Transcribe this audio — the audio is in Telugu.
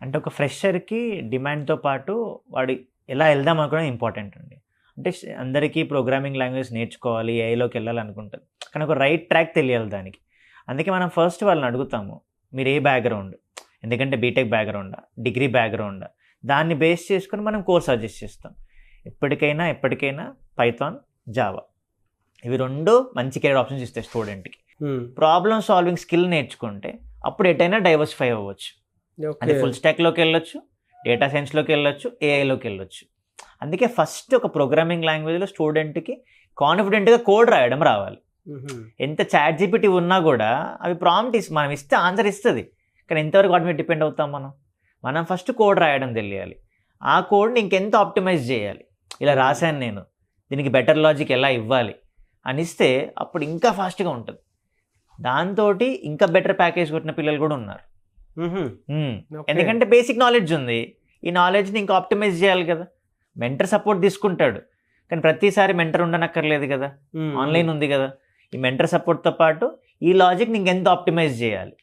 అంటే ఒక ఫ్రెషర్‌కి డిమాండ్‌తో పాటు వాడు ఎలా వెళ్దాం అనుకోవడం ఇంపార్టెంట్ అండి. అంటే అందరికీ ప్రోగ్రామింగ్ లాంగ్వేజ్ నేర్చుకోవాలి, ఏఐలోకి వెళ్ళాలనుకుంటారు. కానీ ఒక రైట్ ట్రాక్ తెలియాలి దానికి. అందుకే మనం ఫస్ట్ వాళ్ళని అడుగుతాము. మీరు ఏ బ్యాక్‌గ్రౌండ్? ఎందుకంటే బీటెక్ బ్యాక్‌గ్రౌండా? డిగ్రీ బ్యాక్‌గ్రౌండా? దాన్ని బేస్ చేసుకొని మనం కోర్స్ సజెస్ట్ చేస్తాం. ఎప్పటికైనా పైథాన్, జావా ఇవి 2 మంచి కెరీర్ ఆప్షన్స్ ఇస్తాయి స్టూడెంట్‌కి. ప్రాబ్లమ్ సాల్వింగ్ స్కిల్ నేర్చుకుంటే అప్పుడు ఎటైనా డైవర్సిఫై అవ్వచ్చు. అంటే ఫుల్ స్టాక్‌లోకి వెళ్ళొచ్చు, డేటా సైన్స్‌లోకి వెళ్ళొచ్చు, ఏఐలోకి వెళ్ళొచ్చు. అందుకే ఫస్ట్ ఒక ప్రోగ్రామింగ్ లాంగ్వేజ్‌లో స్టూడెంట్‌కి కాన్ఫిడెంట్‌గా కోడ్ రాయడం రావాలి. ఎంత చాట్ జీపీటీ ఉన్నా కూడా అవి ప్రాంప్ట్ మనం ఇస్తే ఆన్సర్ ఇస్తుంది. కానీ ఎంతవరకు వాటి మీద డిపెండ్ అవుతాం మనం ఫస్ట్ కోడ్ రాయడం తెలియాలి. ఆ కోడ్ని ఇంకెంత ఆప్టిమైజ్ చేయాలి, ఇలా రాశాను నేను, దీనికి బెటర్ లాజిక్ ఎలా ఇవ్వాలి అని ఇస్తే అప్పుడు ఇంకా ఫాస్ట్గా ఉంటుంది. దాంతో ఇంకా బెటర్ ప్యాకేజ్ కొట్టిన పిల్లలు కూడా ఉన్నారు. ఎందుకంటే బేసిక్ నాలెడ్జ్ ఉంది, ఈ నాలెడ్జ్ని ఇంకా ఆప్టిమైజ్ చేయాలి కదా. మెంటర్ సపోర్ట్ తీసుకుంటాడు, కానీ ప్రతిసారి మెంటర్ ఉండనక్కర్లేదు కదా, ఆన్లైన్ ఉంది కదా. ఈ మెంటర్ సపోర్ట్తో పాటు ఈ లాజిక్ని ఇంకెంత ఆప్టిమైజ్ చేయాలి,